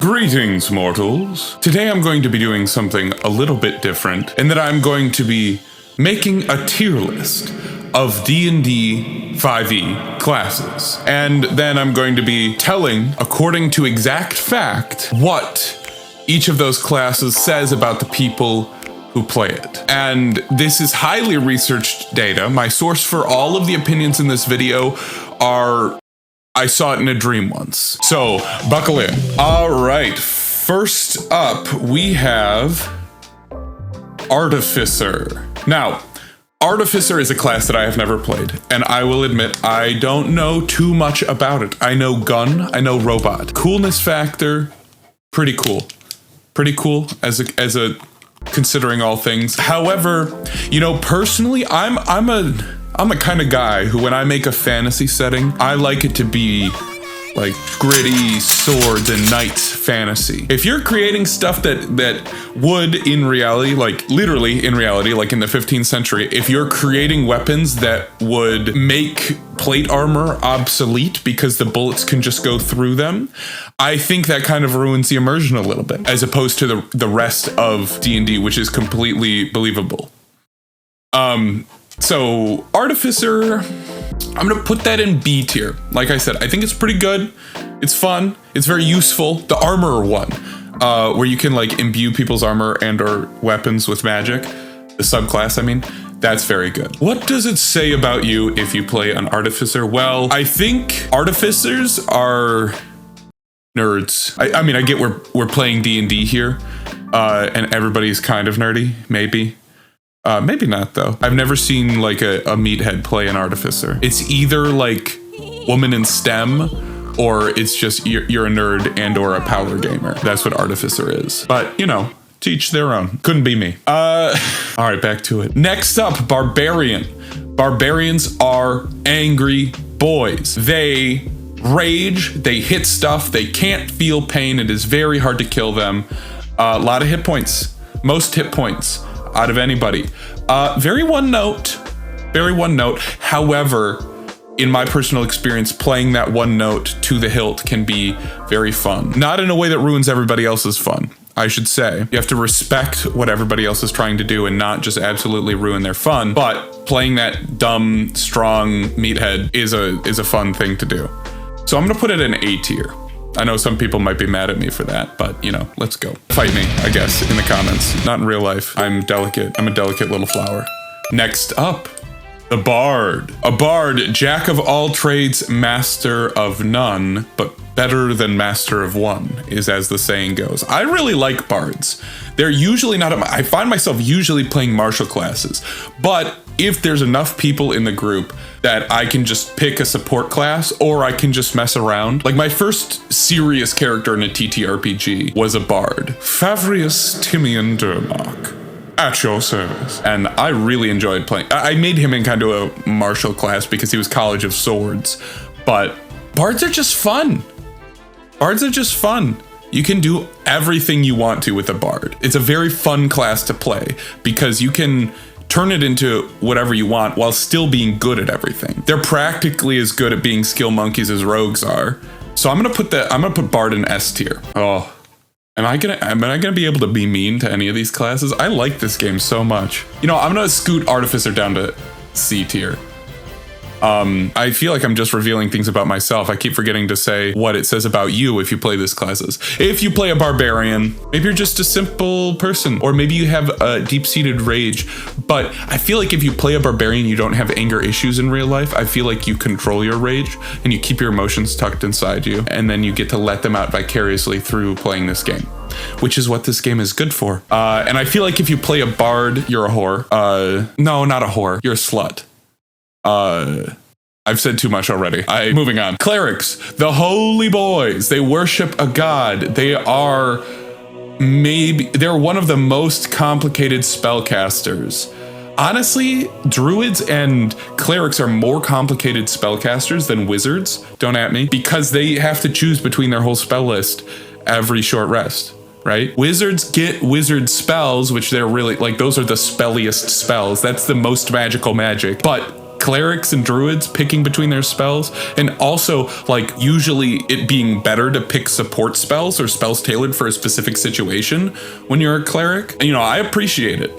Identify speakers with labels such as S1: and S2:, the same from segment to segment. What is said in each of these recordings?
S1: Greetings, mortals. Today I'm going to be doing something a little bit different in that I'm going to be making a tier list of D&D 5e classes. And then I'm going to be telling, according to exact fact, what each of those classes says about the people who play it. And this is highly researched data. My source for all of the opinions in this video are I saw it in a dream once. So, buckle in. All right, first up, we have Artificer. Now, Artificer is a class that I have never played, and I will admit I don't know too much about it. I know gun, I know robot. Coolness factor, pretty cool. Pretty cool as a considering all things. However, you know, personally, I'm a kind of guy who, when I make a fantasy setting, I like it to be like gritty swords and knights fantasy. If you're creating stuff that would in reality, like literally in reality, like in the 15th century, if you're creating weapons that would make plate armor obsolete because the bullets can just go through them, I think that kind of ruins the immersion a little bit, as opposed to the rest of D&D, which is completely believable. So Artificer, I'm gonna put that in B tier. Like I said, I think it's pretty good. It's fun. It's very useful. The armor one, where you can like imbue people's armor and or weapons with magic, the subclass, I mean, that's very good. What does it say about you if you play an Artificer? Well, I think Artificers are nerds. I mean, I get we're playing D&D here, and everybody's kind of nerdy, maybe. Maybe not, though. I've never seen like a meathead play an Artificer. It's either like woman in STEM, or it's just you're a nerd and or a power gamer. That's what Artificer is. But, you know, to each their own. Couldn't be me. All right, back to it. Next up, Barbarian. Barbarians are angry boys. They rage, they hit stuff, they can't feel pain. It is very hard to kill them. A lot of hit points. Most hit points out of anybody. Very one note. However, in my personal experience, playing that one note to the hilt can be very fun. Not in a way that ruins everybody else's fun, I should say. You have to respect what everybody else is trying to do and not just absolutely ruin their fun. But playing that dumb, strong meathead is a fun thing to do. So I'm gonna put it in A tier. I know some people might be mad at me for that, but, you know, let's go. Fight me, I guess, in the comments. Not in real life. I'm delicate. I'm a delicate little flower. Next up, the Bard. A Bard, jack of all trades, master of none, but better than master of one, is as the saying goes. I really like Bards. They're usually not, I find myself usually playing martial classes, but if there's enough people in the group that I can just pick a support class, or I can just mess around. Like my first serious character in a TTRPG was a Bard. Favrius Timian Durmark, at your service. And I really enjoyed playing. I made him in kind of a martial class because he was College of Swords, but Bards are just fun. Bards are just fun. You can do everything you want to with a Bard. It's a very fun class to play because you can turn it into whatever you want while still being good at everything. They're practically as good at being skill monkeys as rogues are. So I'm gonna put Bard in S tier. Oh, am I gonna be able to be mean to any of these classes? I like this game so much. You know, I'm gonna scoot Artificer down to C tier. I feel like I'm just revealing things about myself. I keep forgetting to say what it says about you if you play these classes. If you play a Barbarian, maybe you're just a simple person, or maybe you have a deep-seated rage. But I feel like if you play a Barbarian, you don't have anger issues in real life. I feel like you control your rage and you keep your emotions tucked inside you, and then you get to let them out vicariously through playing this game, which is what this game is good for. And I feel like if you play a Bard, you're a whore. No, not a whore. You're a slut. I've said too much already. Moving on. Clerics, the holy boys. They worship a god. They're one of the most complicated spellcasters. Honestly, druids and clerics are more complicated spellcasters than wizards, don't at me, because they have to choose between their whole spell list every short rest. Right? Wizards get wizard spells, which they're really like, those are the spelliest spells. That's the most magical magic. But clerics and druids picking between their spells, and also like usually it being better to pick support spells or spells tailored for a specific situation when you're a cleric. You know, I appreciate it.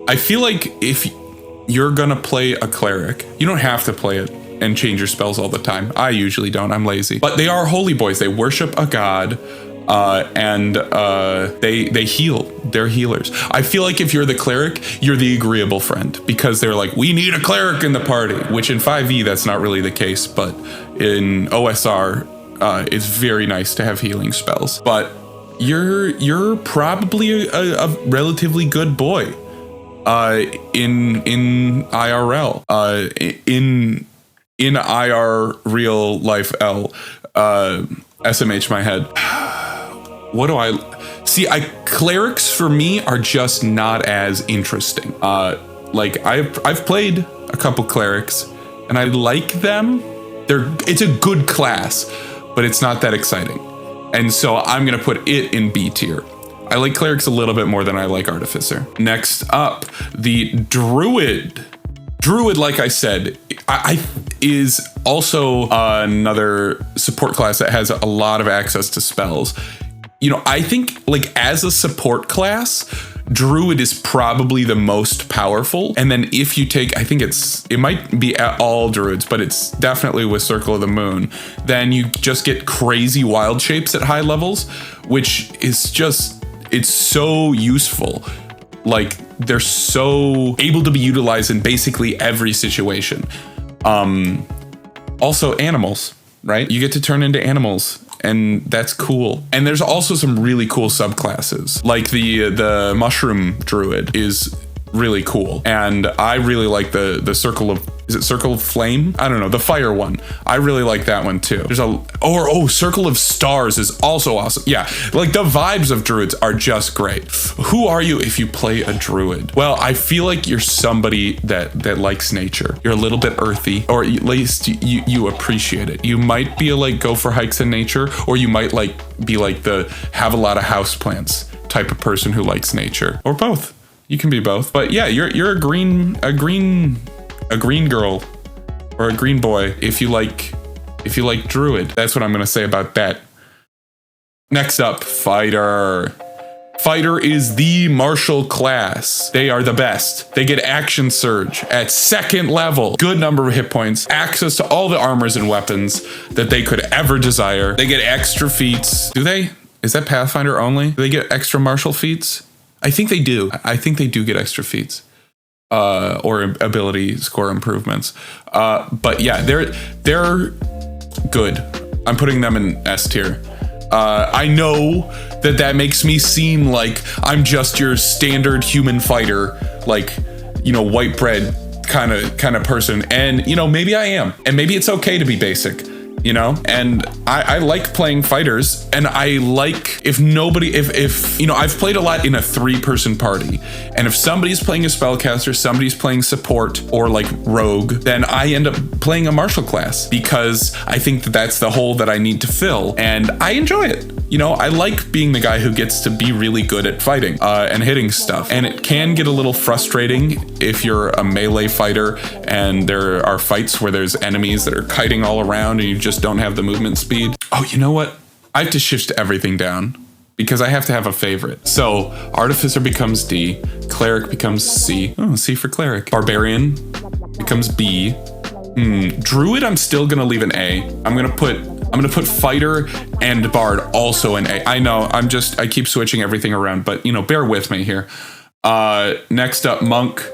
S1: I feel like if you're gonna play a cleric, you don't have to play it and change your spells all the time. I usually don't, I'm lazy. But they are holy boys, they worship a god, and they heal, they're healers. I feel like if you're the cleric, you're the agreeable friend, because they're like, we need a cleric in the party, which in 5e, that's not really the case, but in OSR, it's very nice to have healing spells. But you're probably a relatively good boy. In IRL, in IR real life L, SMH my head. What do I see? Clerics for me are just not as interesting. Like I've played a couple clerics and I like them. It's a good class, but it's not that exciting. And so I'm gonna put it in B tier. I like clerics a little bit more than I like Artificer. Next up, the Druid. Druid, like I said, is also another support class that has a lot of access to spells. You know, I think like as a support class, Druid is probably the most powerful. And then if you take, I think it might be at all Druids, but it's definitely with Circle of the Moon, then you just get crazy wild shapes at high levels, which is just, it's so useful. Like they're so able to be utilized in basically every situation. Also animals, right? You get to turn into animals and that's cool. And there's also some really cool subclasses, like the Mushroom Druid is really cool. And I really like the Circle of, is it Circle of Flame? I don't know, the fire one. I really like that one too. There's Circle of Stars is also awesome. Yeah, like the vibes of druids are just great. Who are you if you play a druid? Well, I feel like you're somebody that likes nature. You're a little bit earthy, or at least you appreciate it. You might be like go for hikes in nature, or you might like be like the have a lot of houseplants type of person who likes nature, or both. You can be both. But yeah, you're a green girl or a green boy if you like druid. That's what I'm gonna say about that. Next up, fighter. Fighter is the martial class. They are the best. They get action surge at 2nd level, good number of hit points, access to all the armors and weapons that they could ever desire. They get extra feats. Do they? Is that Pathfinder only? Do they get extra martial feats? I think they do. I think they do get extra feats. Or ability score improvements. But yeah, they're good. I'm putting them in S tier. I know that makes me seem like I'm just your standard human fighter, like, you know, white bread kind of person. And, you know, maybe I am. And maybe it's okay to be basic. You know, and I like playing fighters, and I like if you know, I've played a lot in a 3-person party, and if somebody's playing a spellcaster, somebody's playing support or like rogue, then I end up playing a martial class because I think that's the hole that I need to fill, and I enjoy it. You know, I like being the guy who gets to be really good at fighting and hitting stuff, and it can get a little frustrating if you're a melee fighter and there are fights where there's enemies that are kiting all around and you just don't have the movement speed. Oh, you know what? I have to shift everything down because I have to have a favorite. So Artificer becomes D, Cleric becomes C. Oh, C for Cleric. Barbarian becomes B. Druid, I'm still gonna leave an A. I'm gonna put Fighter and Bard also an A. I know, I keep switching everything around, but you know, bear with me here. Next up, Monk.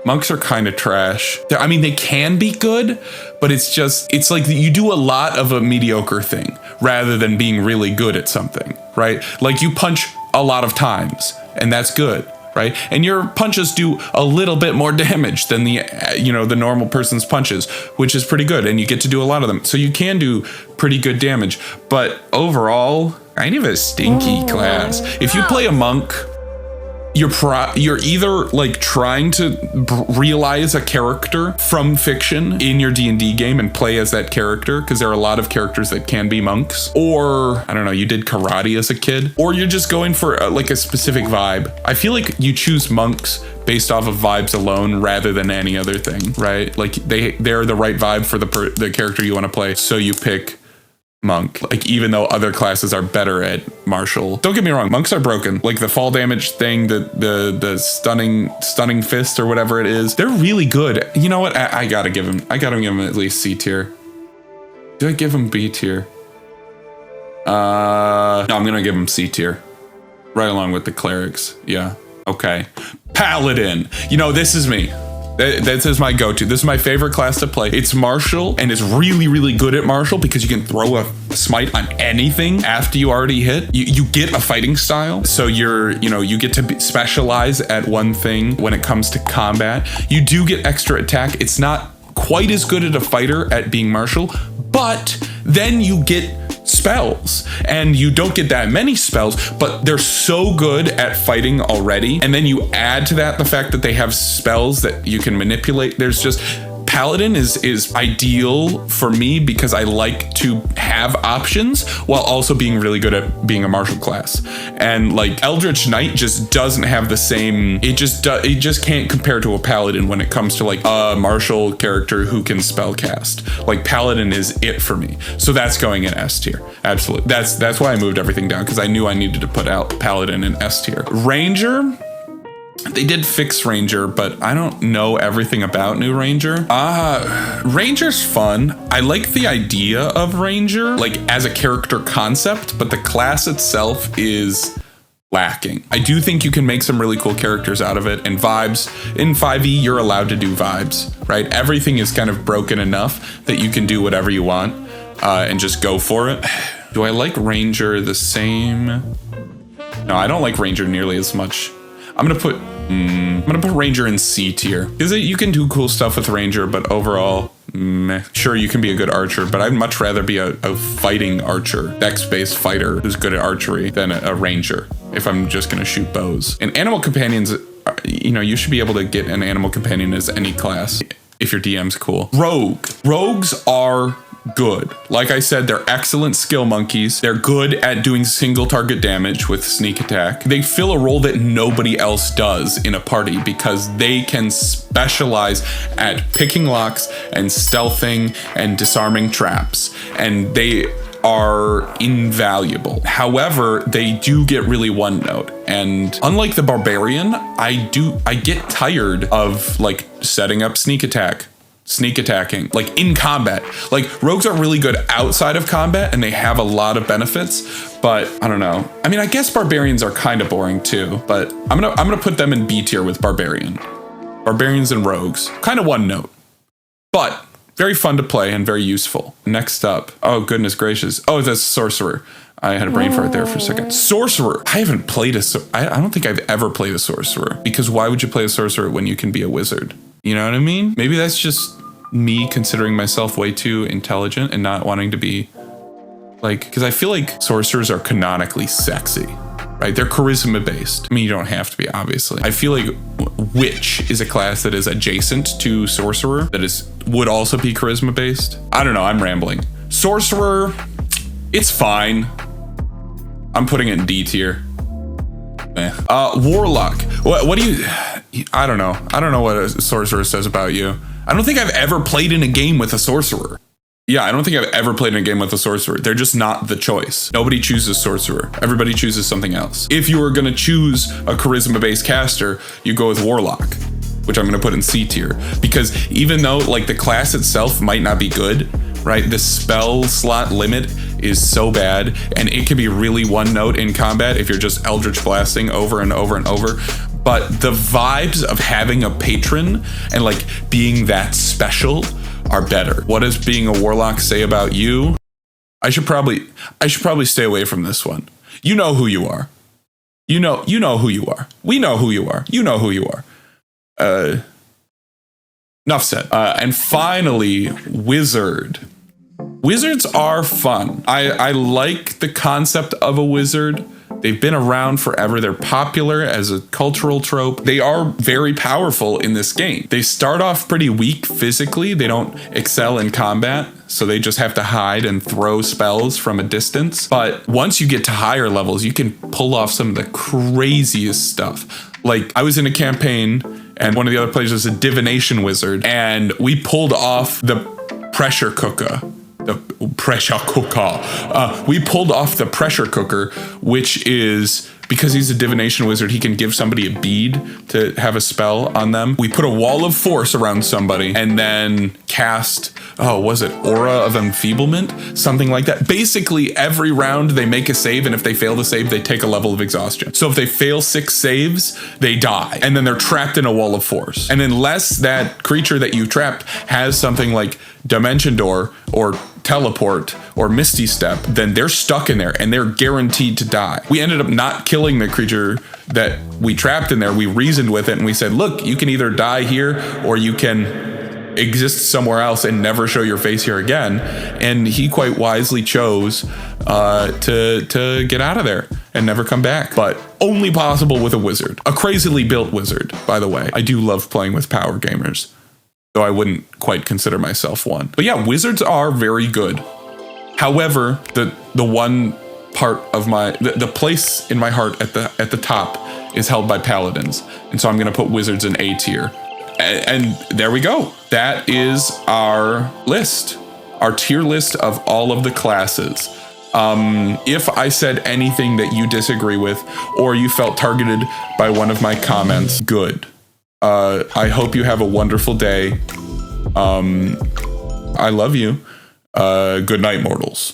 S1: Monks are kind of trash. I mean, they can be good, but it's like you do a lot of a mediocre thing rather than being really good at something, right? Like you punch a lot of times and that's good, right? And your punches do a little bit more damage than the normal person's punches, which is pretty good. And you get to do a lot of them. So you can do pretty good damage, but overall, kind of a stinky class. If you play a monk, you're either like trying to realize a character from fiction in your D&D game and play as that character, because there are a lot of characters that can be monks, or I don't know, you did karate as a kid, or you're just going for like a specific vibe. I feel like you choose monks based off of vibes alone rather than any other thing, right? Like they're the right vibe for the character you want to play, so you pick monk. Like, even though other classes are better at martial. Don't get me wrong, monks are broken. Like the fall damage thing, the stunning fist or whatever it is, they're really good. You know what? I gotta give him at least C tier. Do I give him B tier? No, I'm gonna give him C tier. Right along with the clerics. Yeah. Okay. Paladin. You know, this is me. This is my go-to. This is my favorite class to play. It's martial, and it's really, really good at martial because you can throw a smite on anything after you already hit. You get a fighting style, so you get to specialize at one thing when it comes to combat. You do get extra attack. It's not quite as good at a fighter at being martial, but then you get spells, and you don't get that many spells, but they're so good at fighting already. And then you add to that the fact that they have spells that you can manipulate. There's just, Paladin is ideal for me because I like to have options while also being really good at being a martial class. And like Eldritch Knight just doesn't have the same, it just can't compare to a Paladin when it comes to like a martial character who can spell cast. Like Paladin is it for me. So that's going in S tier. Absolutely. That's why I moved everything down, because I knew I needed to put out Paladin in S tier. Ranger, they did fix Ranger, but I don't know everything about new Ranger. Ranger's fun. I like the idea of Ranger, like as a character concept, but the class itself is lacking. I do think you can make some really cool characters out of it, and vibes. In 5e, you're allowed to do vibes, right? Everything is kind of broken enough that you can do whatever you want and just go for it. Do I like Ranger the same? No, I don't like Ranger nearly as much. I'm gonna put Ranger in C tier, because you can do cool stuff with Ranger, but overall, meh. Sure, you can be a good archer, but I'd much rather be a fighting archer, dex-based fighter who's good at archery, than a Ranger if I'm just gonna shoot bows. And animal companions, you should be able to get an animal companion as any class if your DM's cool. Rogues are good. Like I said, they're excellent skill monkeys. They're good at doing single target damage with sneak attack. They fill a role that nobody else does in a party because they can specialize at picking locks and stealthing and disarming traps, and they are invaluable. However, they do get really one note, and unlike the Barbarian, I get tired of like setting up sneak attacking, like in combat. Like rogues are really good outside of combat and they have a lot of benefits, but I don't know. I mean, I guess barbarians are kind of boring too, but I'm gonna put them in B tier with barbarians and rogues, kind of one note, but very fun to play and very useful. Next up, oh goodness gracious, oh, that's Sorcerer. I had a brain fart there for a second. Sorcerer. I haven't played I don't think I've ever played a Sorcerer, because why would you play a Sorcerer when you can be a wizard? You know what I mean? Maybe that's just me considering myself way too intelligent and not wanting to be like, because I feel like sorcerers are canonically sexy, right? They're charisma based. I mean, you don't have to be, obviously. I feel like witch is a class that is adjacent to sorcerer that would also be charisma based. I don't know, I'm rambling. Sorcerer, it's fine. I'm putting it in D tier. Warlock. What do you? I don't know. I don't know what a sorcerer says about you. I don't think I've ever played in a game with a sorcerer. Yeah, I don't think I've ever played in a game with a sorcerer. They're just not the choice. Nobody chooses sorcerer. Everybody chooses something else. If you were gonna choose a charisma-based caster, you go with warlock, which I'm gonna put in C tier, because even though like the class itself might not be good, right? The spell slot limit is so bad, and it can be really one note in combat if you're just eldritch blasting over and over and over. But the vibes of having a patron and like being that special are better. What does being a warlock say about you? I should probably stay away from this one. You know who you are. You know who you are. We know who you are. You know who you are. Enough said. And finally, wizard. Wizards are fun. I like the concept of a wizard. They've been around forever. They're popular as a cultural trope. They are very powerful in this game. They start off pretty weak physically. They don't excel in combat, so they just have to hide and throw spells from a distance. But once you get to higher levels, you can pull off some of the craziest stuff. Like, I was in a campaign and one of the other players was a divination wizard, and we pulled off the pressure cooker. We pulled off the pressure cooker, which is, because he's a divination wizard, he can give somebody a bead to have a spell on them. We put a wall of force around somebody and then cast, was it Aura of Enfeeblement? Something like that. Basically, every round they make a save, and if they fail the save, they take a level of exhaustion. So if they fail 6 saves, they die, and then they're trapped in a wall of force. And unless that creature that you trapped has something like Dimension Door or Teleport or Misty Step, then they're stuck in there and they're guaranteed to die. We ended up not killing the creature that we trapped in there. We reasoned with it and we said, look, you can either die here or you can exist somewhere else and never show your face here again. And he quite wisely chose to get out of there and never come back. But only possible with a wizard. A crazily built wizard, by the way. I do love playing with power gamers, though I wouldn't quite consider myself one. But yeah, wizards are very good. However, the one part of the place in my heart at the top is held by paladins. And so I'm gonna put wizards in A tier. And there we go. That is our list, our tier list of all of the classes. If I said anything that you disagree with, or you felt targeted by one of my comments, good. I hope you have a wonderful day. I love you. Good night, mortals.